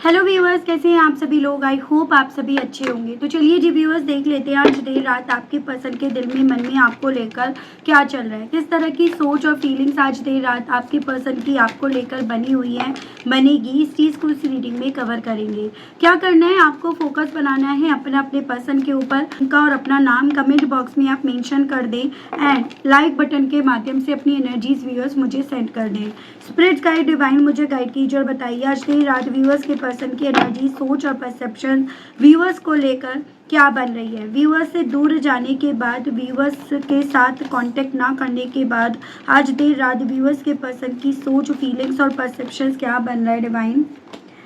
Hello viewers, कैसे हैं आप सभी लोग। आई होप आप सभी अच्छे होंगे। तो चलिए जी व्यूअर्स, देख लेते हैं आज देर रात आपके पसंद के दिल में मन में आपको लेकर क्या चल रहा है, किस तरह की सोच और फीलिंग्स आज देर रात आपके पसंद की आपको लेकर बनी हुई है, बनेगी। इस चीज़ को इस रीडिंग में कवर करेंगे। क्या करना है, आपको फोकस बनाना है अपने अपने पसंद के ऊपर उनका, और अपना नाम कमेंट बॉक्स में आप मेंशन कर दें एंड लाइक बटन के माध्यम से अपनी एनर्जीज व्यूअर्स मुझे सेंड कर दें। स्पिरिट गाइड डिवाइन मुझे गाइड कीजिए और बताइए आज देर रात व्यूअर्स के पर्सन की एनर्जी, सोच और परसेप्शन व्यूअर्स को लेकर क्या बन रही है। व्यूअर्स से दूर जाने के बाद, व्यूअर्स के साथ कांटेक्ट ना करने के बाद आज देर रात व्यूअर्स के पर्सन की सोच, फीलिंग्स और परसेप्शंस क्या बन रहा है डिवाइन।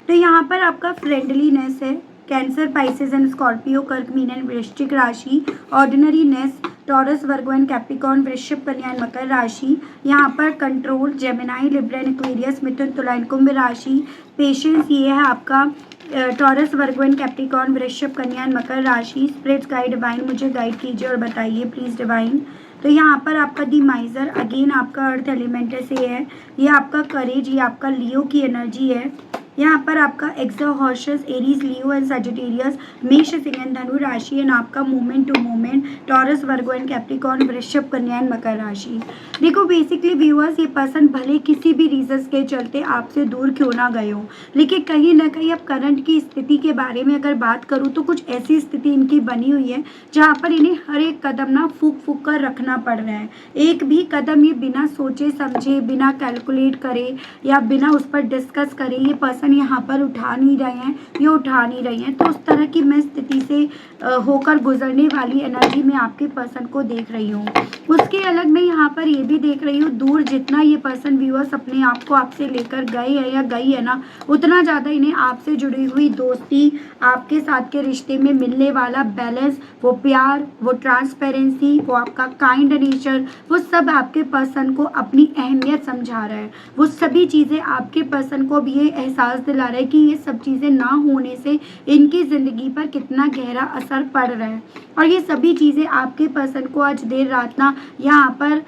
तो यहाँ पर आपका फ्रेंडलीनेस है, कैंसर, पाइसेस एंड स्कॉर्पियो, कर्क, मीन एंड वृश्चिक राशि, ordinariness, Taurus, Virgo and Capricorn, वृषभ, कन्या एंड मकर राशि। यहाँ पर control, Gemini, Libra and Aquarius, मिथुन, तुला एंड कुंभ राशि। पेशेंस, ये है आपका टॉरस, वर्गो एंड कैप्रिकॉर्न, वृषभ, कन्या एंड मकर राशि। स्पिरिट गाइड डिवाइन मुझे गाइड कीजिए और बताइए प्लीज डिवाइन। तो यहाँ पर आपका दी माइजर, अगेन आपका अर्थ एलिमेंट से है, ये आपका करेज, ये आपका लियो की एनर्जी है। यहाँ पर आपका एक्सहॉर्शस, एरीज, लियो एंड सजिटेरियस, मेष, सिंह एंड धनु राशि एंड आपका movement to movement, Taurus, Virgo and Capricorn, वृषभ, कन्या एंड मकर राशि। देखो बेसिकली व्यूअर्स, ये पर्सन भले किसी भी रीजंस के चलते आपसे दूर क्यों ना गए हो, लेकिन कहीं ना कहीं अब करंट की स्थिति के बारे में अगर बात करूँ तो कुछ ऐसी स्थिति इनकी बनी हुई है जहाँ पर इन्हें हर एक कदम ना फूक फूक कर रखना पड़ रहा है। एक भी कदम ये बिना सोचे समझे, बिना कैलकुलेट करे या बिना उस पर डिस्कस करे ये पर्सन यहाँ पर उठा नहीं रहे हैं, ये उठा नहीं रही हैं। तो उस तरह की मैं स्थिति से होकर गुजरने वाली एनर्जी में आपके पर्सन को देख रही हूँ। उसके अलग मैं यहाँ पर ये भी देख रही हूँ, दूर जितना ये पर्सन व्यूअर्स अपने आप को आपसे लेकर गए हैं या गई है ना, उतना ज़्यादा इन्हें आपसे जुड़ी हुई दोस्ती, आपके साथ के रिश्ते में मिलने वाला बैलेंस, वो प्यार, वो ट्रांसपेरेंसी, वो आपका काइंड नेचर, वो सब आपके पर्सन को अपनी अहमियत समझा रहा है। वो सभी चीज़ें आपके पर्सन को भी ये एहसास दिला रहा है कि ये सब चीज़ें ना होने से इनकी ज़िंदगी पर कितना गहरा असर पड़ रहा है। और ये सभी चीज़ें आपके पर्सन को आज देर रात ना यहाँ पर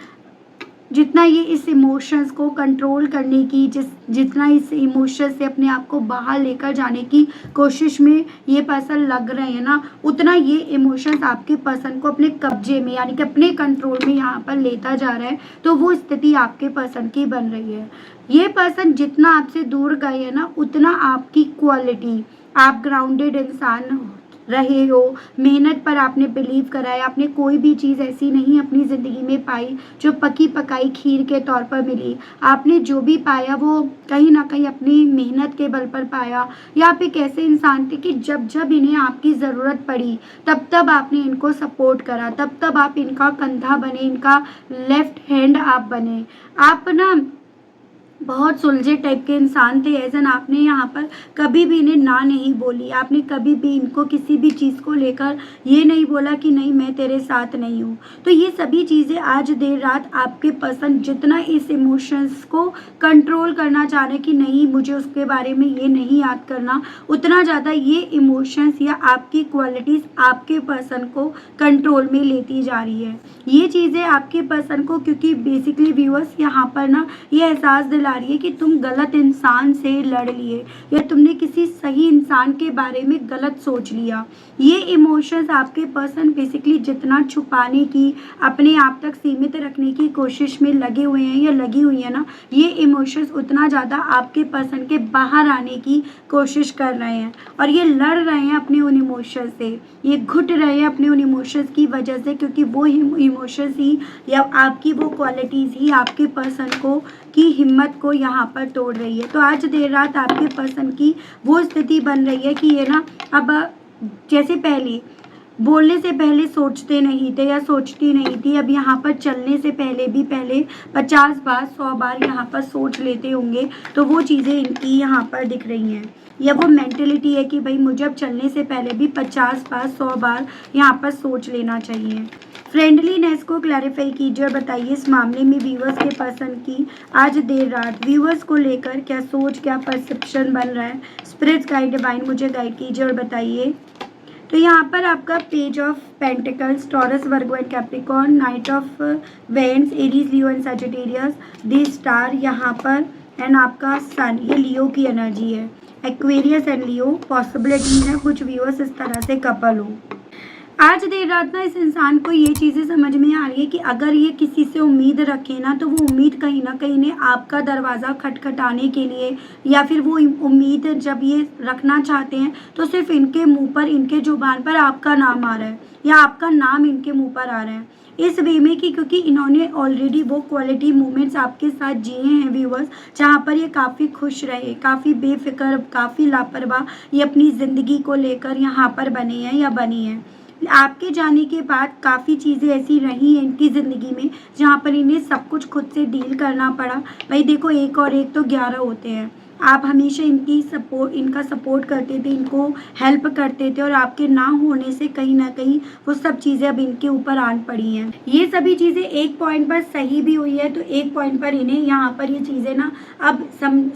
जितना ये इस इमोशंस को कंट्रोल करने की, जितना इस इमोशंस से अपने आप को बाहर लेकर जाने की कोशिश में ये पर्सन लग रहे हैं ना, उतना ये इमोशंस आपके पर्सन को अपने कब्जे में यानी कि अपने कंट्रोल में यहाँ पर लेता जा रहा है। तो वो स्थिति आपके पर्सन की बन रही है। ये पर्सन जितना आपसे दूर गए हैं ना, उतना आपकी क्वालिटी, आप ग्राउंडेड इंसान रहे हो, मेहनत पर आपने बिलीव करा है, आपने कोई भी चीज़ ऐसी नहीं अपनी ज़िंदगी में पाई जो पकी पकाई खीर के तौर पर मिली। आपने जो भी पाया वो कहीं ना कहीं अपनी मेहनत के बल पर पाया, या आप एक ऐसे इंसान थे कि जब जब इन्हें आपकी ज़रूरत पड़ी तब तब आपने इनको सपोर्ट करा, तब तब आप इनका कंधा बने, इनका लेफ्ट हैंड आप बने। आप ना बहुत सुलझे टाइप के इंसान थे, एजन आपने यहाँ पर कभी भी इन्हें ना नहीं बोली। आपने कभी भी इनको किसी भी चीज़ को लेकर ये नहीं बोला कि नहीं मैं तेरे साथ नहीं हूँ। तो ये सभी चीज़ें आज देर रात आपके पर्सन जितना इस इमोशंस को कंट्रोल करना चाह रहे कि नहीं मुझे उसके बारे में ये नहीं याद करना, उतना ज़्यादा ये इमोशंस या आपकी क्वालिटीज़ आपके पर्सन को कंट्रोल में लेती जा रही है। ये चीज़ें आपके पर्सन को, क्योंकि बेसिकली व्यूअर्स यहाँ पर ना ये एहसास दिला रही है कि तुम गलत इंसान से लड़ लिए या तुमने किसी सही इंसान के बारे में गलत सोच लिया। ये इमोशंस आपके पर्सन बेसिकली जितना छुपाने की, अपने आप तक सीमित रखने की कोशिश में लगे हुए हैं या लगी हुई है ना, ये इमोशंस उतना ज़्यादा आपके पर्सन के बाहर आने की कोशिश कर रहे हैं और ये लड़ रहे हैं अपने उन इमोशंस से, ये घुट रहे हैं अपने उन इमोशंस की वजह से, क्योंकि वो इमोशंस ही या आपकी वो क्वालिटीज़ ही आपके पर्सन को की हिम्मत को यहाँ पर तोड़ रही है। तो आज देर रात आपके पर्सन की वो स्थिति बन रही है कि ये ना अब जैसे पहले बोलने से पहले सोचते नहीं थे या सोचती नहीं थी, अब यहाँ पर चलने से पहले भी पहले 50 बार 100 बार यहाँ पर सोच लेते होंगे। तो वो चीज़ें इनकी यहाँ पर दिख रही हैं, या वो मेंटेलिटी है कि भाई मुझे अब चलने से पहले भी 50 बार 100 बार यहाँ पर सोच लेना चाहिए। फ्रेंडलीनेस को क्लैरिफाई कीजिए और बताइए इस मामले में व्यूअर्स के पर्सन की आज देर रात व्यूअर्स को लेकर क्या सोच, क्या परसेप्शन बन रहा है। स्पिरिट गाइड डिवाइन मुझे गाइड कीजिए और बताइए। तो यहाँ पर आपका page of pentacles, Taurus, Virgo and Capricorn, knight of wands, Aries, Leo and Sagittarius, the star यहाँ पर एंड आपका सन, ये लियो की एनर्जी है। एक्वेरियस एंड लियो पॉसिबिलिटीज है, कुछ व्यूअर्स इस तरह से कपल हो। आज देर रात ना इस इंसान को ये चीज़ें समझ में आ रही है कि अगर ये किसी से उम्मीद रखे ना तो वो उम्मीद कहीं ना कहीं ने आपका दरवाज़ा खटखटाने के लिए, या फिर वो उम्मीद जब ये रखना चाहते हैं तो सिर्फ इनके मुंह पर, इनके जुबान पर आपका नाम आ रहा है या आपका नाम इनके मुंह पर आ रहा है इस वे में कि क्योंकि इन्होंने ऑलरेडी वो क्वालिटी मोमेंट्स आपके साथ जिए हैं व्यूअर्स, जहाँ पर ये काफ़ी खुश रहे, काफ़ी बेफिक्र, काफ़ी लापरवाह ये अपनी ज़िंदगी को लेकर यहाँ पर बने हैं या बनी हैं। आपके जाने के बाद काफ़ी चीज़ें ऐसी रही हैं इनकी ज़िंदगी में जहाँ पर इन्हें सब कुछ खुद से डील करना पड़ा। भाई देखो, 1 और 1 तो 11 होते हैं। आप हमेशा इनका सपोर्ट करते थे, इनको हेल्प करते थे, और आपके ना होने से कहीं ना कहीं वो सब चीज़ें अब इनके ऊपर आन पड़ी हैं। ये सभी चीज़ें एक पॉइंट पर सही भी हुई है तो एक पॉइंट पर इन्हें यहाँ पर ये चीज़ें ना अब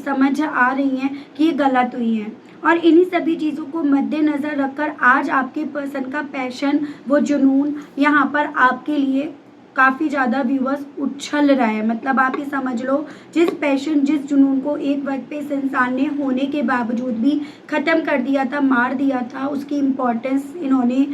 समझ आ रही हैं कि ये गलत हुई हैं। और इन्हीं सभी चीज़ों को मद्देनज़र रखकर आज आपके पर्सन का पैशन, वो जुनून यहाँ पर आपके लिए काफ़ी ज़्यादा व्यूअर्स उछल रहा है। मतलब आप ये समझ लो, जिस पैशन, जिस जुनून को एक वक्त पे इस इंसान ने होने के बावजूद भी ख़त्म कर दिया था, मार दिया था, उसकी इम्पोर्टेंस इन्होंने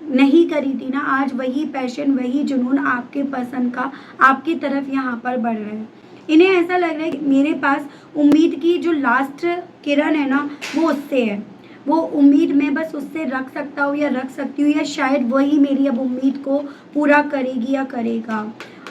नहीं करी थी ना, आज वही पैशन, वही जुनून आपके पर्सन का आपकी तरफ यहाँ पर बढ़ रहा है। इन्हें ऐसा लग रहा है कि मेरे पास उम्मीद की जो लास्ट किरण है ना वो उससे है, वो उम्मीद मैं बस उससे रख सकता हूँ या रख सकती हूँ, या शायद वही मेरी अब उम्मीद को पूरा करेगी या करेगा।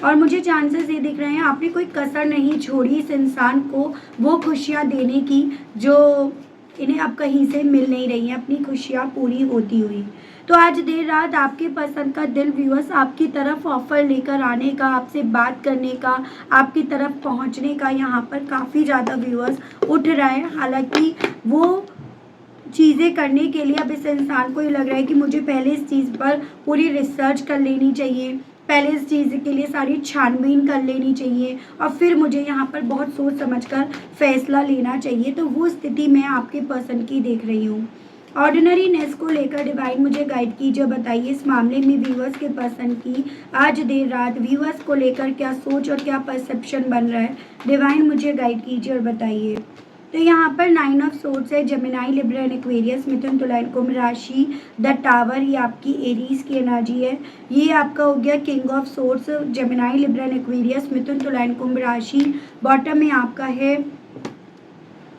और मुझे चांसेस ये दिख रहे हैं आपने कोई कसर नहीं छोड़ी इस इंसान को वो खुशियाँ देने की जो इन्हें अब कहीं से मिल नहीं रही हैं, अपनी खुशियाँ पूरी होती हुई। तो आज देर रात आपके पसंद का दिल व्यूअर्स आपकी तरफ ऑफ़र लेकर आने का, आपसे बात करने का, आपकी तरफ पहुंचने का यहाँ पर काफ़ी ज़्यादा व्यूअर्स उठ रहा है। हालांकि वो चीज़ें करने के लिए अब इस इंसान को ये लग रहा है कि मुझे पहले इस चीज़ पर पूरी रिसर्च कर लेनी चाहिए, पहले इस चीज़ के लिए सारी छानबीन कर लेनी चाहिए और फिर मुझे यहाँ पर बहुत सोच समझकर फैसला लेना चाहिए। तो वो स्थिति मैं आपके पर्सन की देख रही हूँ। ऑर्डिनरीनेस को लेकर डिवाइन मुझे गाइड कीजिए, बताइए इस मामले में व्यूअर्स के पर्सन की आज देर रात व्यूअर्स को लेकर क्या सोच और क्या परसेप्शन बन रहा है। डिवाइन मुझे गाइड कीजिए और बताइए। तो यहाँ पर 9 ऑफ सोर्ड्स है, जेमिनाई, लिब्रा एंड एक्वेरियस, मिथुन, तुला एंड कुंभ राशि, द टावर, ये आपकी एरीज की एनर्जी है। ये आपका हो गया king of swords, Gemini, Libra and Aquarius, मिथुन, तुला एंड कुंभ राशि। बॉटम में आपका है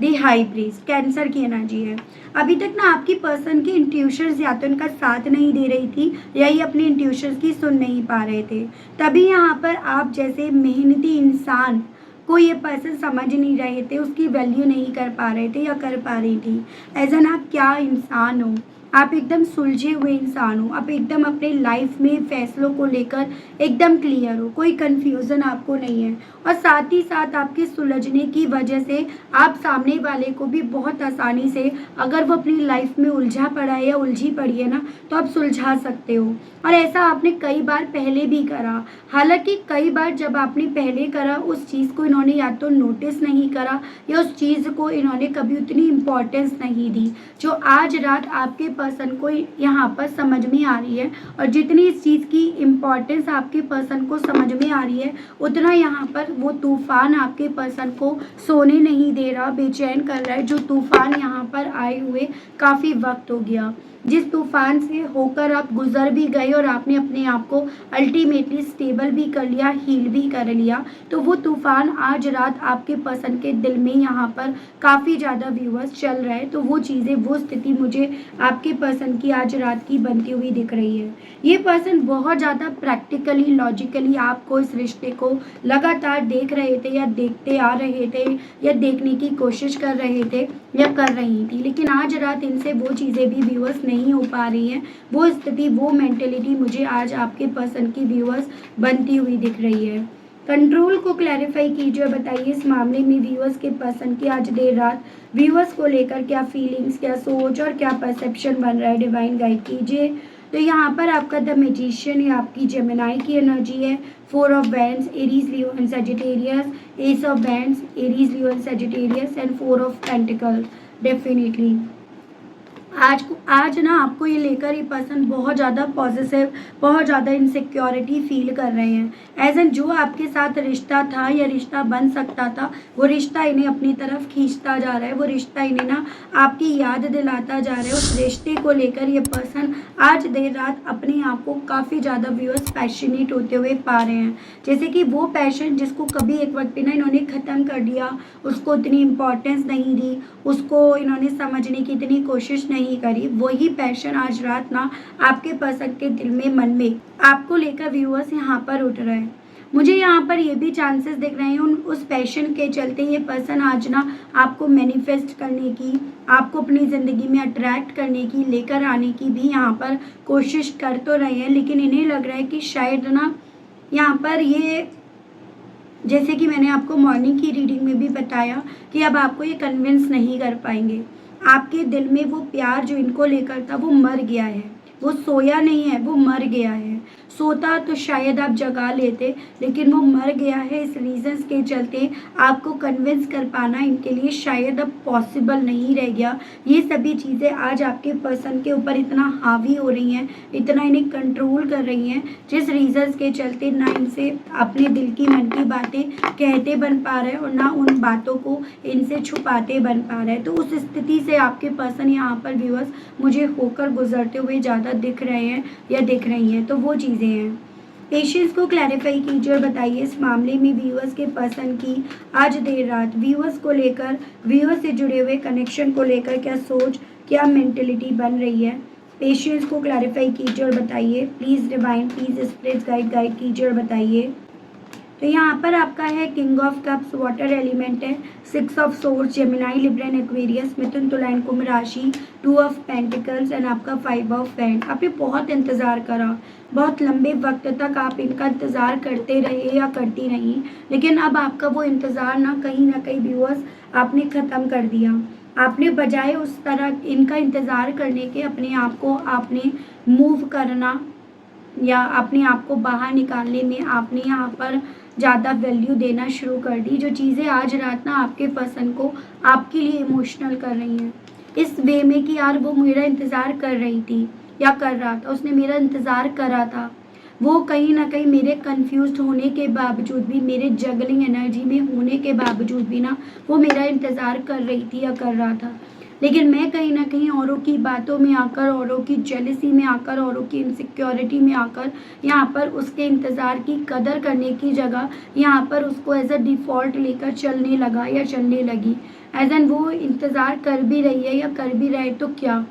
द हाई प्रीस्ट, कैंसर की एनर्जी है। अभी तक ना आपकी पर्सन की इंट्यूशंस या तो इनका साथ नहीं दे रही थी या ये अपनी इंट्यूशंस की सुन नहीं पा रहे थे, तभी यहाँ पर आप जैसे मेहनती इंसान को ये पर्सन समझ नहीं रहे थे, उसकी वैल्यू नहीं कर पा रहे थे या कर पा रही थी। एज एन आप क्या इंसान हो, आप एकदम सुलझे हुए इंसान हो, आप एकदम अपने लाइफ में फैसलों को लेकर एकदम क्लियर हो, कोई कन्फ्यूज़न आपको नहीं है। और साथ ही साथ आपके सुलझने की वजह से आप सामने वाले को भी बहुत आसानी से, अगर वो अपनी लाइफ में उलझा पड़ा है या उलझी पड़ी है ना, तो आप सुलझा सकते हो। और ऐसा आपने कई बार पहले भी करा। हालांकि कई बार जब आपने पहले करा उस चीज़ को इन्होंने या तो नोटिस नहीं करा या उस चीज़ को इन्होंने कभी उतनी इम्पोर्टेंस नहीं दी जो आज रात आपके पर्सन को यहाँ पर समझ में आ रही है। और जितनी इस चीज़ की इम्पोर्टेंस आपके पर्सन को समझ में आ रही है, उतना यहाँ पर वो तूफान आपके पर्सन को सोने नहीं दे रहा, बेचैन कर रहा है। जो तूफान यहाँ पर आए हुए काफ़ी वक्त हो गया, जिस तूफान से होकर आप गुजर भी गए और आपने अपने आप को अल्टीमेटली स्टेबल भी कर लिया, हील भी कर लिया, तो वो तूफान आज रात आपके पर्सन के दिल में यहाँ पर काफ़ी ज़्यादा व्यूअर्स चल रहा है। तो वो चीज़ें, वो स्थिति मुझे आपके पर्सन की आज रात की बनती हुई दिख रही है। ये पर्सन बहुत ज़्यादा प्रैक्टिकली, लॉजिकली आपको, इस रिश्ते को लगातार देख रहे थे या देखते आ रहे थे या देखने की कोशिश कर रहे थे या कर रही थी, लेकिन आज रात इनसे वो चीज़ें भी व्यूअर्स नहीं हो पा रही हैं। वो स्थिति, वो मेंटेलिटी मुझे आज आपके पर्सन की व्यूअर्स बनती हुई दिख रही है। कंट्रोल को क्लैरिफाई कीजिए, बताइए इस मामले में व्यूअर्स के पर्सन की आज देर रात व्यूअर्स को लेकर क्या फीलिंग्स, क्या सोच और क्या परसेप्शन बन रहा है। डिवाइन गाइड कीजिए। तो यहाँ पर आपका द मैजिशियन है, आपकी जेमिनाई की एनर्जी है, 4 of wands, Aries, Leo and Sagittarius, S of wands, Aries, Leo and Sagittarius and 4 of pentacle. Definitely आज ना आपको ये लेकर ये पर्सन बहुत ज़्यादा पॉजिटिव, बहुत ज़्यादा इनसिक्योरिटी फील कर रहे हैं। एज एन जो आपके साथ रिश्ता था या रिश्ता बन सकता था, वो रिश्ता इन्हें अपनी तरफ खींचता जा रहा है, वो रिश्ता इन्हें ना आपकी याद दिलाता जा रहा है। उस रिश्ते को लेकर ये पर्सन आज देर रात अपने आप को काफ़ी ज़्यादा व्यूअर्स पैशनेट होते हुए पा रहे हैं। जैसे कि वो पैशन जिसको कभी एक वक्त पे ना इन्होंने ख़त्म कर दिया, उसको इतनी इम्पोर्टेंस नहीं दी, उसको इन्होंने समझने की इतनी कोशिश नहीं करी, वही पैशन आज रात ना आपके पर्सन के दिल में, मन में आपको लेकर व्यूअर्स यहाँ पर उठ रहे हैं। मुझे यहाँ पर ये भी चांसेस दिख रहे हैं उस पैशन के चलते ये पर्सन आज ना आपको मैनिफेस्ट करने की, आपको अपनी ज़िंदगी में अट्रैक्ट करने की, लेकर आने की भी यहाँ पर कोशिश कर तो रहे हैं, लेकिन इन्हें लग रहा है कि शायद ना यहाँ पर ये, जैसे कि मैंने आपको मॉर्निंग की रीडिंग में भी बताया कि अब आपको ये कन्विंस नहीं कर पाएंगे। आपके दिल में वो प्यार जो इनको लेकर था वो मर गया है, वो सोया नहीं है, वो मर गया है। सोता तो शायद आप जगा लेते, लेकिन वो मर गया है। इस रीजंस के चलते आपको कन्विंस कर पाना इनके लिए शायद अब पॉसिबल नहीं रह गया। ये सभी चीज़ें आज आपके पर्सन के ऊपर इतना हावी हो रही हैं, इतना इन्हें कंट्रोल कर रही हैं, जिस रीजंस के चलते ना इनसे अपने दिल की मन की बातें कहते बन पा रहे हैं और ना उन बातों को इनसे छुपाते बन पा रहे हैं। तो उस स्थिति से आपके पर्सन यहाँ पर व्यूअर्स मुझे होकर गुजरते हुए ज़्यादा दिख रहे हैं या दिख रही हैं। तो वो चीज़ें हैं। पेशेंस को क्लैरिफाई कीजिए और बताइए इस मामले में व्यूअर्स के पर्सन की आज देर रात व्यूअर्स को लेकर, व्यूअर्स से जुड़े हुए कनेक्शन को लेकर क्या सोच, क्या मेंटलिटी बन रही है। पेशेंस को क्लैरिफाई कीजिए और बताइए please divine, please spirit guide कीजिए और बताइए। तो यहाँ पर आपका है king of cups, water element है, 6 of swords, Gemini, Libra and Aquarius, मिथुन, तुला एंड कुंभ राशि, 2 ऑफ पेंटिकल्स एंड आपका 5 ऑफ फैंड। आपने बहुत इंतज़ार करा, बहुत लंबे वक्त तक आप इनका इंतज़ार करते रहे या करती रही, लेकिन अब आपका वो इंतज़ार ना कहीं व्यूअर्स आपने ख़त्म कर दिया। आपने बजाय उस तरह इनका इंतज़ार करने के अपने आप को आपने मूव करना या अपने आप को बाहर निकालने में आपने यहाँ पर ज़्यादा वैल्यू देना शुरू कर दी। जो चीज़ें आज रात ना आपके पर्सन को आपके लिए इमोशनल कर रही हैं, इस वे में कि यार वो मेरा इंतज़ार कर रही थी या कर रहा था, उसने मेरा इंतज़ार करा था, वो कहीं ना कहीं मेरे कंफ्यूज्ड होने के बावजूद भी, मेरे जगलिंग एनर्जी में होने के बावजूद भी ना वो मेरा इंतज़ार कर रही थी या कर रहा था। लेकिन मैं कहीं ना कहीं औरों की बातों में आकर, औरों की जेलसी में आकर, औरों की इनसिक्योरिटी में आकर यहाँ पर उसके इंतज़ार की कदर करने की जगह यहाँ पर उसको एज अ डिफ़ॉल्ट लेकर चलने लगा या चलने लगी। एज एन वो इंतज़ार कर भी रही है या कर भी रहे तो क्या,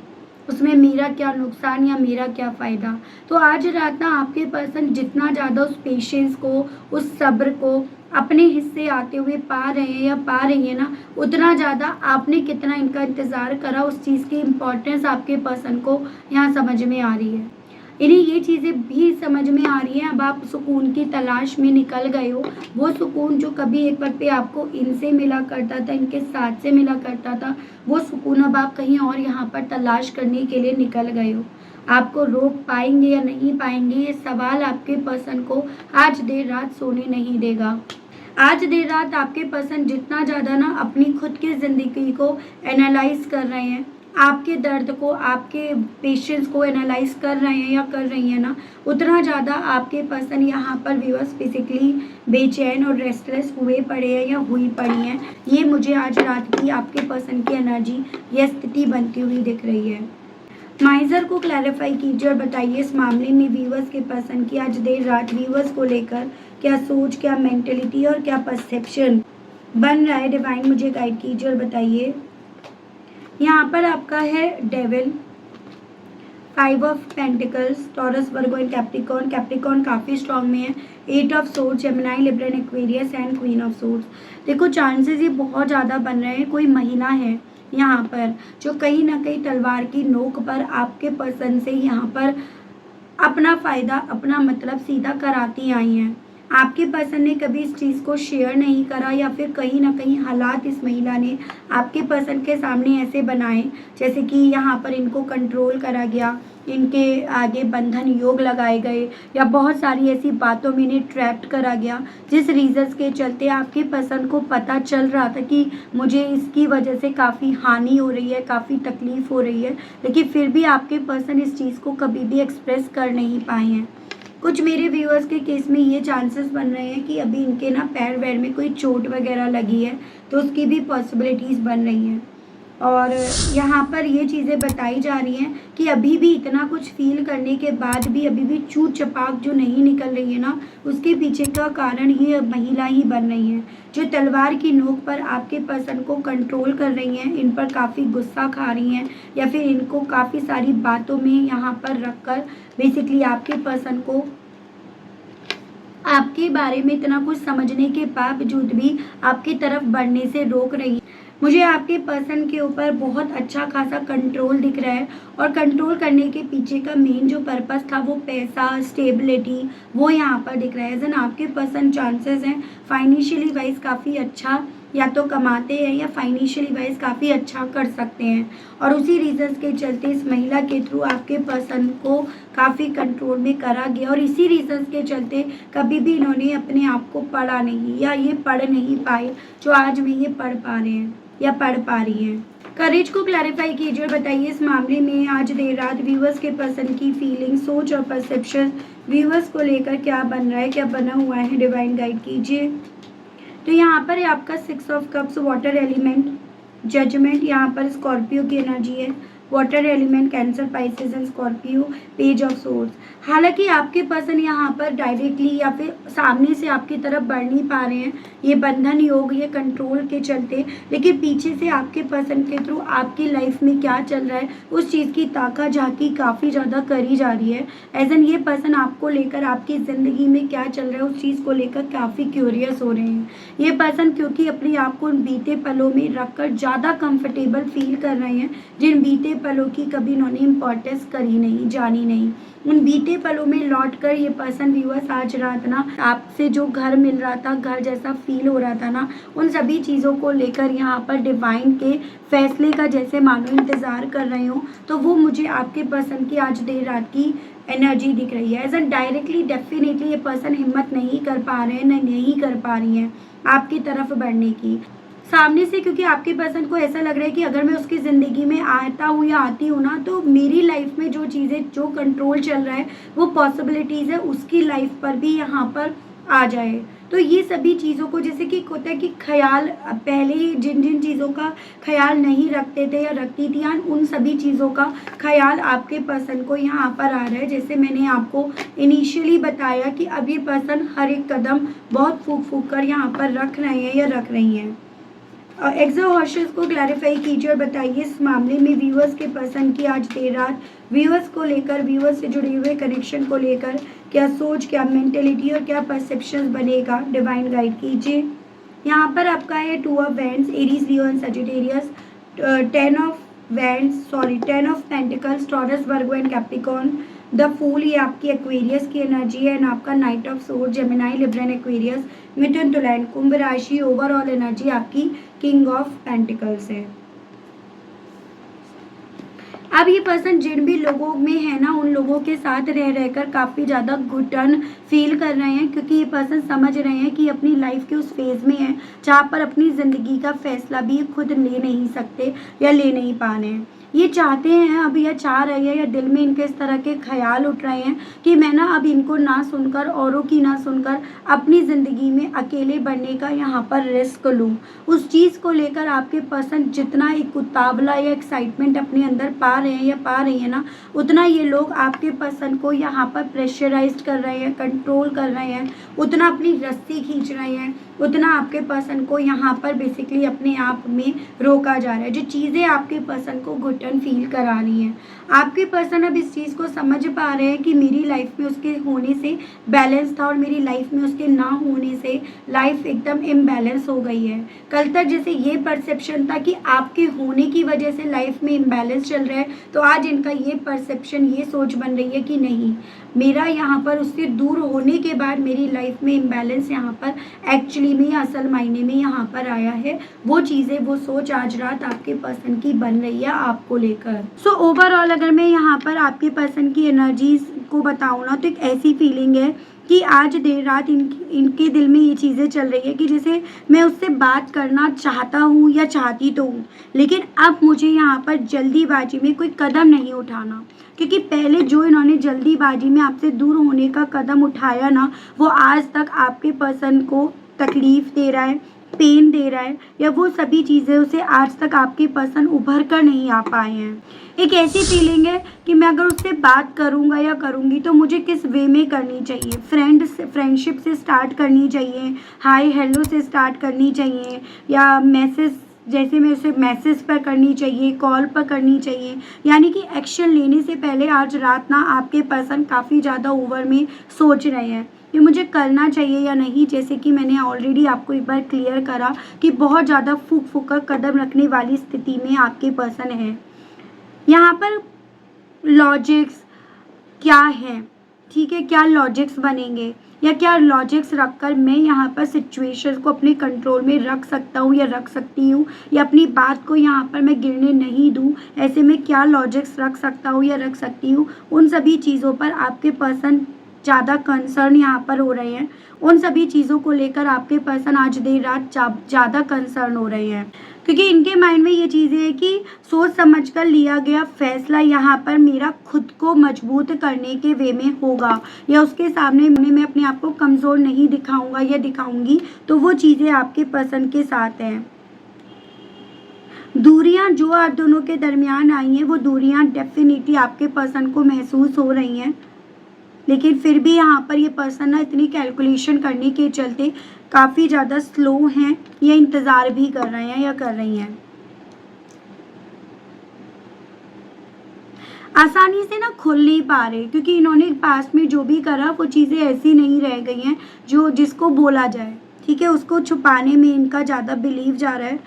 उसमें मेरा क्या नुकसान या मेरा क्या फ़ायदा। तो आज रात ना आपके पर्सन जितना ज़्यादा उस पेशेंस को, उस सब्र को अपने हिस्से आते हुए पा रहे हैं या पा रही है ना, उतना ज़्यादा आपने कितना इनका इंतज़ार करा, उस चीज़ की इम्पोर्टेंस आपके पर्सन को यहाँ समझ में आ रही है। इन्हें ये चीज़ें भी समझ में आ रही हैं। अब आप सुकून की तलाश में निकल गए हो, वो सुकून जो कभी एक वक्त पे आपको इनसे मिला करता था, इनके साथ से मिला करता था, वो सुकून अब आप कहीं और यहाँ पर तलाश करने के लिए निकल गए हो। आपको रोक पाएंगे या नहीं पाएंगे, ये सवाल आपके पर्सन को आज देर रात सोने नहीं देगा। आज देर रात आपके पर्सन जितना ज़्यादा ना अपनी खुद की ज़िंदगी को एनालाइज कर रहे हैं, आपके दर्द को, आपके पेशेंस को एनालाइज कर रहे हैं या कर रही हैं ना, उतना ज़्यादा आपके पर्सन यहाँ पर व्यूअर्स फिजिकली बेचैन और रेस्टलेस हुए पड़े हैं या हुई पड़ी हैं। ये मुझे आज रात की आपके पर्सन की एनर्जी या स्थिति बनती हुई दिख रही है। माइजर को क्लैरिफाई कीजिए और बताइए इस मामले में व्यूअर्स के पर्सन की आज देर रात व्यूअर्स को लेकर क्या सोच, क्या मेंटलिटी और क्या परसेप्शन बन रहा है। डिवाइन मुझे गाइड कीजिए और बताइए। यहाँ पर आपका है devil, 5 of pentacles, Taurus, Virgo and Capricorn. Capricorn काफ़ी स्ट्रॉन्ग में है, 8 of swords, Gemini, Libra and Aquarius and queen of swords. देखो चांसेस ये बहुत ज़्यादा बन रहे हैं, कोई महिला है यहाँ पर जो कहीं ना कहीं तलवार की नोक पर आपके पर्सन से यहाँ पर अपना फ़ायदा, अपना मतलब सीधा कराती आई हैं। आपके पर्सन ने कभी इस चीज़ को शेयर नहीं करा या फिर कहीं ना कहीं हालात इस महिला ने आपके पर्सन के सामने ऐसे बनाए जैसे कि यहाँ पर इनको कंट्रोल करा गया, इनके आगे बंधन योग लगाए गए या बहुत सारी ऐसी बातों में इन्हें ट्रैप्ड करा गया जिस रीजंस के चलते आपके पर्सन को पता चल रहा था कि मुझे इसकी वजह से काफ़ी हानि हो रही है, काफ़ी तकलीफ हो रही है, लेकिन फिर भी आपके पर्सन इस चीज़ को कभी भी एक्सप्रेस कर नहीं पाए हैं। कुछ मेरे व्यूअर्स के केस में ये चांसेस बन रहे हैं कि अभी इनके ना पैर वैर में कोई चोट वगैरह लगी है, तो उसकी भी पॉसिबिलिटीज़ बन रही हैं। और यहाँ पर ये चीज़ें बताई जा रही हैं कि अभी भी इतना कुछ फील करने के बाद भी अभी भी चूट चपाक जो नहीं निकल रही है ना, उसके पीछे का कारण ये महिला ही बन रही है जो तलवार की नोक पर आपके पर्सन को कंट्रोल कर रही हैं, इन पर काफ़ी गुस्सा खा रही हैं या फिर इनको काफ़ी सारी बातों में यहाँ पर रखकर बेसिकली आपके पर्सन को आपके बारे में इतना कुछ समझने के बावजूद भी आपकी तरफ बढ़ने से रोक रही है। मुझे आपके पर्सन के ऊपर बहुत अच्छा खासा कंट्रोल दिख रहा है और कंट्रोल करने के पीछे का मेन जो पर्पस था वो पैसा, स्टेबिलिटी, वो यहाँ पर दिख रहा है। एज एन आपके पर्सन चांसेस हैं फाइनेंशियली वाइज काफ़ी अच्छा या तो कमाते हैं या फाइनेंशियली वाइज काफ़ी अच्छा कर सकते हैं और उसी रीजंस के चलते इस महिला के थ्रू आपके पर्सन को काफ़ी कंट्रोल में करा गया और इसी रीजंस के चलते कभी भी इन्होंने अपने आप को पढ़ा नहीं या ये पढ़ नहीं पाए जो आज में ये पढ़ पा रहे हैं या पढ़ पा रही हैं। करेज को क्लैरिफाई कीजिए और बताइए इस मामले में आज देर रात व्यूअर्स के पर्सन की फीलिंग, सोच और परसेप्शन व्यूअर्स को लेकर क्या बन रहा है, क्या बना हुआ है, डिवाइन गाइड कीजिए। तो यहाँ पर आपका 6 of cups water element, judgement, यहाँ पर स्कॉर्पियो की एनर्जी है, water element, Cancer, Pisces and Scorpio, page of swords. हालांकि आपके पर्सन यहाँ पर डायरेक्टली या फिर सामने से आपकी तरफ बढ़ नहीं पा रहे हैं, ये बंधन योग, ये कंट्रोल के चलते, लेकिन पीछे से आपके पर्सन के थ्रू आपकी लाइफ में क्या चल रहा है उस चीज़ की ताका झाकी काफ़ी ज़्यादा करी जा रही है। एज एन ये पर्सन आपको लेकर, आपकी ज़िंदगी में क्या चल रहा है उस चीज़ को लेकर काफ़ी क्यूरियस हो रहे हैं। ये पर्सन क्योंकि अपने आप को उन बीते पलों में रखकर ज़्यादा कंफर्टेबल फील कर रहे हैं जिन बीते पलों की कभी इन्होंने इम्पोर्टेंस करी नहीं, जानी नहीं। उन बीते पलों में लौटकर ये पर्सन व्यूअर्स आज रात ना आपसे जो घर मिल रहा था, घर जैसा फील हो रहा था ना, उन सभी चीज़ों को लेकर यहाँ पर डिवाइन के फैसले का जैसे मानो इंतज़ार कर रहे हो, तो वो मुझे आपके पर्सन की आज देर रात की एनर्जी दिख रही है। एज एन डायरेक्टली डेफिनेटली ये पर्सन हिम्मत नहीं कर पा रहे हैं, नहीं कर पा रही हैं आपकी तरफ बढ़ने की सामने से, क्योंकि आपके पर्सन को ऐसा लग रहा है कि अगर मैं उसकी ज़िंदगी में आता हूँ या आती हूँ ना, तो मेरी लाइफ में जो चीज़ें, जो कंट्रोल चल रहा है वो पॉसिबिलिटीज़ है उसकी लाइफ पर भी यहाँ पर आ जाए। तो ये सभी चीज़ों को, जैसे कि होता है कि ख्याल पहले जिन जिन चीज़ों का ख्याल नहीं रखते थे या रखती थी, उन सभी चीज़ों का ख्याल आपके पर्सन को यहाँ पर आ रहा है। जैसे मैंने आपको इनिशियली बताया कि अब ये पर्सन हर एक कदम बहुत फूक फूक कर यहाँ पर रख रहे हैं या रख रही हैं। एक्सोहर्शियस को क्लैरिफाई कीजिए और बताइए इस मामले में व्यूअर्स के पर्सन की आज देर रात व्यूअर्स को लेकर, व्यूअर्स से जुड़े हुए कनेक्शन को लेकर क्या सोच, क्या मेंटेलिटी और क्या परसेप्शन बनेगा, डिवाइन गाइड कीजिए। यहाँ पर आपका है 2 of wands, Aries, Leo and Sagittarius, 10 of pentacles, Taurus, Virgo and Capricorn, the fool, ये आपकी एक्वेरियस की एनर्जी है, एंड आपका knight of sword, Gemini, Libra and Aquarius, मिथुन, तुला एंड कुंभ राशि। ओवरऑल एनर्जी आपकी किंग ऑफ पेंटिकल्स है। अब ये पर्सन जिन भी लोगों में है ना, उन लोगों के साथ रह रहकर काफ़ी ज़्यादा घुटन फील कर रहे हैं, क्योंकि ये पर्सन समझ रहे हैं कि अपनी लाइफ के उस फेज़ में है जहाँ पर अपनी ज़िंदगी का फैसला भी खुद ले नहीं सकते या ले नहीं पा रहे हैं। ये चाहते हैं अब, या चाह रहे हैं, या दिल में इनके इस तरह के ख्याल उठ रहे हैं कि मैं ना अब इनको ना सुनकर, औरों की ना सुनकर अपनी ज़िंदगी में अकेले बनने का यहाँ पर रिस्क लूँ। उस चीज़ को लेकर आपके पर्सन जितना एक उतावला या एक्साइटमेंट अपने अंदर पा रहे हैं या पा रही है ना, उतना ये लोग आपके पर्सन को यहाँ पर प्रेशराइज कर रहे हैं, कंट्रोल कर रहे हैं, उतना अपनी रस्सी खींच रहे हैं, उतना आपके पर्सन को यहाँ पर बेसिकली अपने आप में रोका जा रहा है। जो चीज़ें आपके पर्सन को घुटन फील करा रही हैं, आपके पर्सन अब इस चीज़ को समझ पा रहे हैं कि मेरी लाइफ में उसके होने से बैलेंस था और मेरी लाइफ में उसके ना होने से लाइफ एकदम इम्बैलेंस हो गई है। कल तक जैसे ये परसेप्शन था कि आपके होने की वजह से लाइफ में इम्बैलेंस चल रहा है, तो आज इनका ये परसेप्शन, ये सोच बन रही है कि नहीं, मेरा यहाँ पर उससे दूर होने के बाद मेरी लाइफ में इम्बैलेंस यहाँ पर एक्चुअली में असल मायने में यहाँ पर आया है। वो चीज़ें, वो सोच आज रात आपके पर्सन की बन रही है आपको लेकर। सो ओवरऑल अगर मैं यहाँ पर आपके पर्सन की एनर्जीज को बताऊँ ना, तो एक ऐसी फीलिंग है कि आज देर रात इनके दिल में ये चीज़ें चल रही है कि जैसे मैं उससे बात करना चाहता हूँ या चाहती तो हूँ, लेकिन अब मुझे यहाँ पर जल्दीबाजी में कोई कदम नहीं उठाना, क्योंकि पहले जो इन्होंने जल्दीबाजी में आपसे दूर होने का कदम उठाया ना, वो आज तक आपके पर्सन को तकलीफ़ दे रहा है, पेन दे रहा है, या वो सभी चीज़ें उसे आज तक आपके पर्सन उभर कर नहीं आ पाए हैं। एक ऐसी फीलिंग है कि मैं अगर उससे बात करूँगा या करूँगी तो मुझे किस वे में करनी चाहिए। फ्रेंडशिप से स्टार्ट करनी चाहिए, हाय हेलो से स्टार्ट करनी चाहिए, या मैसेज जैसे मैं उसे मैसेज पर करनी चाहिए, कॉल पर करनी चाहिए। यानी कि एक्शन लेने से पहले आज रात ना आपके पर्सन काफ़ी ज़्यादा ओवर में सोच रहे हैं कि मुझे करना चाहिए या नहीं। जैसे कि मैंने ऑलरेडी आपको एक बार क्लियर करा कि बहुत ज़्यादा फूक कर कदम रखने वाली स्थिति में आपके पर्सन है। यहाँ पर लॉजिक्स क्या है, ठीक है, क्या लॉजिक्स बनेंगे या क्या लॉजिक्स रखकर मैं यहाँ पर सिचुएशन को अपने कंट्रोल में रख सकता हूँ या रख सकती हूँ, या अपनी बात को यहाँ पर मैं गिरने नहीं दूँ, ऐसे में क्या लॉजिक्स रख सकता हूँ या रख सकती हूँ। उन सभी चीज़ों पर आपके पर्सन ज़्यादा कंसर्न यहाँ पर हो रहे हैं। उन सभी चीज़ों को लेकर आपके पर्सन आज देर रात ज़्यादा कंसर्न हो रहे हैं, क्योंकि इनके माइंड में ये चीज़ें हैं कि सोच समझकर लिया गया फैसला यहाँ पर मेरा खुद को मजबूत करने के वे में होगा, या उसके सामने मैं अपने आप को कमज़ोर नहीं दिखाऊंगा या दिखाऊंगी। तो वो चीज़ें आपके पर्सन के साथ हैं। दूरियां जो आप दोनों के दरमियान आई हैं, वो दूरियां डेफिनेटली आपके पर्सन को महसूस हो रही हैं, लेकिन फिर भी यहाँ पर ये पर्सन ना इतनी कैलकुलेशन करने के चलते काफ़ी ज़्यादा स्लो हैं, या इंतज़ार भी कर रहे हैं या कर रही हैं। आसानी से ना खुल नहीं पा रहे, क्योंकि इन्होंने पास्ट में जो भी करा वो चीज़ें ऐसी नहीं रह गई हैं जो जिसको बोला जाए, ठीक है, उसको छुपाने में इनका ज़्यादा बिलीव जा रहा है।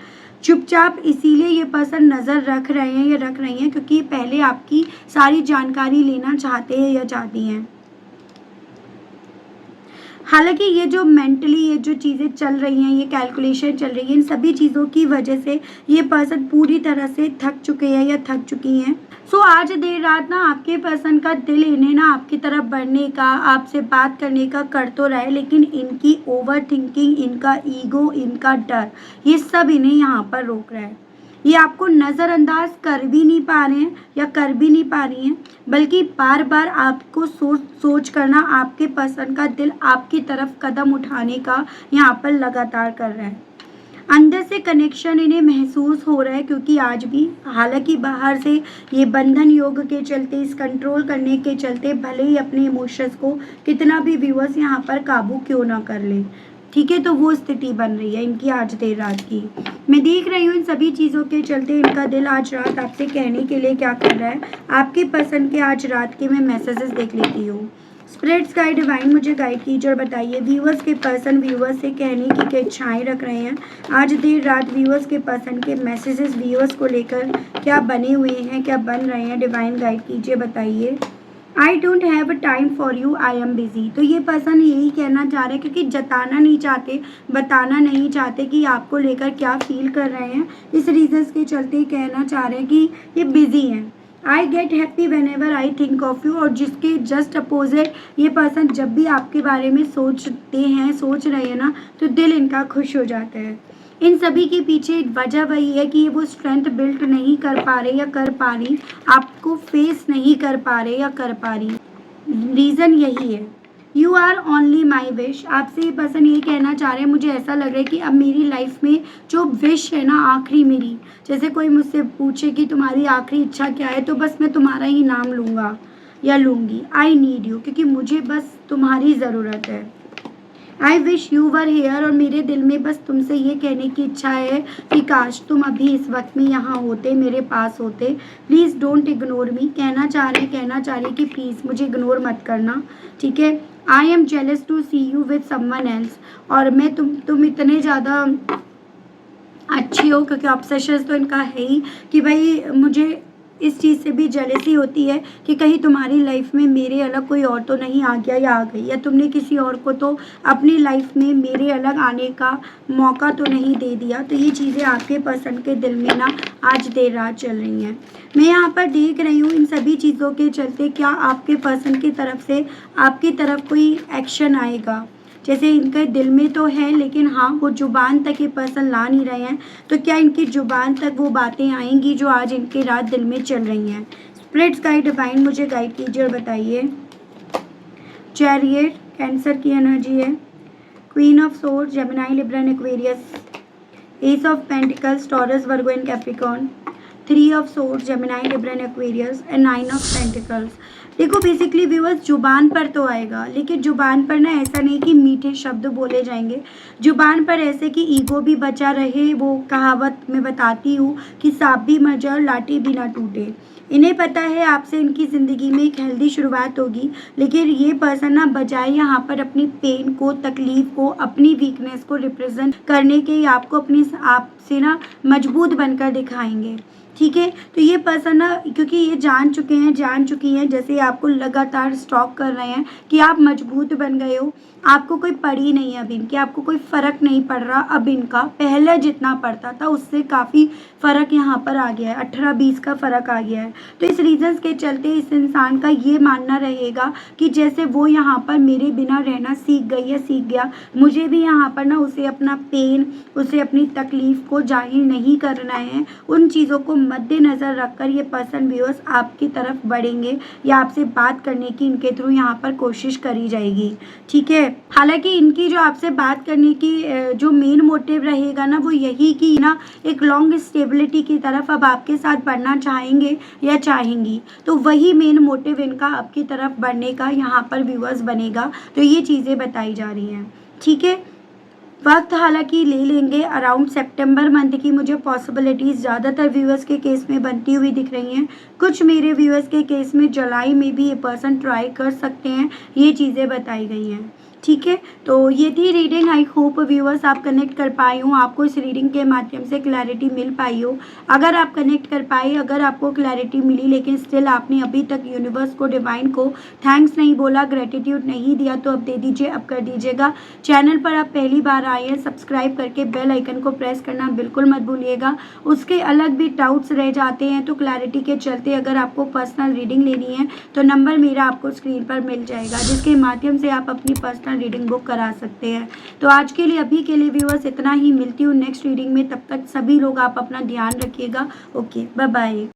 चुपचाप इसीलिए ये पर्सन नज़र रख रहे हैं या रख रही हैं, क्योंकि पहले आपकी सारी जानकारी लेना चाहते हैं या चाहती हैं। हालांकि ये जो मेंटली ये जो चीज़ें चल रही हैं, ये कैलकुलेशन चल रही है, इन सभी चीज़ों की वजह से ये पर्सन पूरी तरह से थक चुके हैं या थक चुकी हैं। सो आज देर रात ना आपके पर्सन का दिल इन्हें ना आपकी तरफ बढ़ने का, आपसे बात करने का कर तो रहा है, लेकिन इनकी ओवर थिंकिंग, इनका ईगो, इनका डर, ये सब इन्हें यहाँ पर रोक रहा है। ये आपको नज़रअंदाज कर भी नहीं पा रहे हैं या कर भी नहीं पा रही हैं, बल्कि बार बार आपको सोच करना आपके पर्सन का दिल आपकी तरफ कदम उठाने का यहाँ पर लगातार कर रहा है। अंदर से कनेक्शन इन्हें महसूस हो रहा है, क्योंकि आज भी हालांकि बाहर से ये बंधन योग के चलते, इस कंट्रोल करने के चलते, भले ही अपने इमोशंस को कितना भी व्यूअर्स यहाँ पर काबू क्यों ना कर ले, ठीक है, तो वो स्थिति बन रही है इनकी आज देर रात की। मैं देख रही हूँ इन सभी चीज़ों के चलते इनका दिल आज रात आपसे कहने के लिए क्या कर रहा है। आपके पसंद के आज रात के मैं मैसेजेस देख लेती हूँ। स्पिरिट्स गाइड डिवाइन मुझे गाइड कीजिए और बताइए व्यूअर्स के पर्सन व्यूअर्स से कहने की क्या इच्छाएँ रख रहे हैं। आज देर रात व्यूअर्स के पर्सन के मैसेजेस व्यूअर्स को लेकर क्या बने हुए हैं, क्या बन रहे हैं, डिवाइन गाइड कीजिए, बताइए। I don't have time for you, I am busy. तो ये पर्सन यही कहना चाह रहे हैं, क्योंकि जताना नहीं चाहते, बताना नहीं चाहते कि आपको लेकर क्या फील कर रहे हैं। इस रीजन्स के चलते कहना चाह रहे हैं कि ये बिजी हैं। I get happy when ever I think of you, और जिसके जस्ट अपोजिट ये पर्सन जब भी आपके बारे में सोचते हैं, सोच रहे हैं ना, तो दिल इनका खुश हो जाता है। इन सभी के पीछे वजह वही है कि वो स्ट्रेंथ बिल्ड नहीं कर पा रहे या कर पा रही, आपको फेस नहीं कर पा रहे या कर पा रही। रीज़न यही है, you are only my wish. आपसे ये पर्सन ये कहना चाह रहे हैं, मुझे ऐसा लग रहा है कि अब मेरी लाइफ में जो विश है ना, आखिरी मेरी, जैसे कोई मुझसे पूछे कि तुम्हारी आखिरी इच्छा क्या है, तो बस मैं तुम्हारा ही नाम लूँगा या लूँगी। आई नीड यू, क्योंकि मुझे बस तुम्हारी ज़रूरत है। I wish you were here, और मेरे दिल में बस तुमसे ये कहने की इच्छा है कि काश तुम अभी इस वक्त में यहाँ होते, मेरे पास होते। प्लीज़ डोंट इग्नोर मी, कहना चाह रही कि प्लीज़ मुझे इग्नोर मत करना, ठीक है। I am jealous to see you with someone else, और मैं तुम इतने ज़्यादा अच्छी हो, क्योंकि ऑब्सेशन तो इनका है ही कि भाई मुझे इस चीज़ से भी जेलसी होती है कि कहीं तुम्हारी लाइफ में मेरे अलग कोई और तो नहीं आ गया या आ गई, या तुमने किसी और को तो अपनी लाइफ में मेरे अलग आने का मौका तो नहीं दे दिया। तो ये चीज़ें आपके पर्सन के दिल में ना आज देर रात चल रही हैं। मैं यहाँ पर देख रही हूँ इन सभी चीज़ों के चलते क्या आपके पर्सन की तरफ से आपकी तरफ कोई एक्शन आएगा। जैसे इनके दिल में तो है, लेकिन हाँ वो जुबान तक ये पर्सन ला नहीं रहे हैं, तो क्या इनकी जुबान तक वो बातें आएंगी जो आज इनके रात दिल में चल रही हैं। स्पिरिट्स गाइड डिवाइन मुझे गाइड कीजिए और बताइए। चैरियट कैंसर की एनर्जी है, queen of swords Gemini Libra and Aquarius, S of pentacles Taurus Virgo and Capricorn, 3 of swords Gemini Libra and Aquarius and 9 of pentacles. देखो बेसिकली व्यूअर्स जुबान पर तो आएगा, लेकिन जुबान पर ना ऐसा नहीं कि मीठे शब्द बोले जाएंगे, जुबान पर ऐसे कि ईगो भी बचा रहे। वो कहावत मैं बताती हूँ कि सांप भी मर जाए और लाठी भी ना टूटे। इन्हें पता है आपसे इनकी ज़िंदगी में एक हेल्दी शुरुआत होगी, लेकिन ये पर्सन ना बजाय यहाँ पर अपनी पेन को, तकलीफ को, अपनी वीकनेस को रिप्रेजेंट करने के आपको अपनी आप से ना मजबूत बनकर दिखाएंगे, ठीक है। तो ये पर्सन ना क्योंकि ये जान चुकी हैं, जैसे आपको लगातार स्टॉक कर रहे हैं कि आप मजबूत बन गए हो, आपको कोई पड़ी नहीं है अब इनकी, आपको कोई फ़र्क नहीं पड़ रहा अब इनका, पहले जितना पड़ता था उससे काफ़ी फ़र्क यहाँ पर आ गया है, 18-20 का फ़र्क आ गया है। तो इस रीज़न्स के चलते इस इंसान का ये मानना रहेगा कि जैसे वो यहाँ पर मेरे बिना रहना सीख गई है, सीख गया, मुझे भी यहाँ पर ना उसे अपना पेन, उसे अपनी तकलीफ़ को जाहिर नहीं करना है। उन चीज़ों को मद्देनज़र रखकर ये पर्सन व्यूअर्स आपकी तरफ बढ़ेंगे या आपसे बात करने की इनके थ्रू यहाँ पर कोशिश करी जाएगी, ठीक है। हालांकि इनकी जो आपसे बात करने की जो मेन मोटिव रहेगा ना वो यही कि ना एक लॉन्ग स्टेबिलिटी की तरफ अब आपके साथ बढ़ना चाहेंगे या चाहेंगी, तो वही मेन मोटिव इनका आपकी तरफ बढ़ने का यहाँ पर व्यूअर्स बनेगा। तो ये चीज़ें बताई जा रही हैं, ठीक है। वक्त हालांकि ले लेंगे, अराउंड सितंबर मंथ की मुझे पॉसिबिलिटीज़ ज़्यादातर व्यूअर्स के केस में बनती हुई दिख रही हैं। कुछ मेरे व्यूअर्स के केस में जुलाई में भी ये पर्सन ट्राई कर सकते हैं, ये चीज़ें बताई गई हैं, ठीक है। तो ये थी रीडिंग। आई होप व्यूअर्स आप कनेक्ट कर पाए हो, आपको इस रीडिंग के माध्यम से क्लैरिटी मिल पाई हो। अगर आप कनेक्ट कर पाए, अगर आपको क्लैरिटी मिली, लेकिन स्टिल आपने अभी तक यूनिवर्स को, डिवाइन को थैंक्स नहीं बोला, ग्रेटिट्यूड नहीं दिया, तो अब दे दीजिए, अब कर दीजिएगा। चैनल पर आप पहली बार आए हैं, सब्सक्राइब करके बेल आइकन को प्रेस करना बिल्कुल मत भूलिएगा। उसके अलग भी डाउट्स रह जाते हैं तो क्लैरिटी के चलते अगर आपको पर्सनल रीडिंग लेनी है तो नंबर मेरा आपको स्क्रीन पर मिल जाएगा, जिसके माध्यम से आप अपनी पर्सनल रीडिंग बुक करा सकते हैं। तो आज के लिए, अभी के लिए व्यूअर्स इतना ही, मिलती हूँ नेक्स्ट रीडिंग में, तब तक सभी लोग आप अपना ध्यान रखिएगा। Okay, bye bye.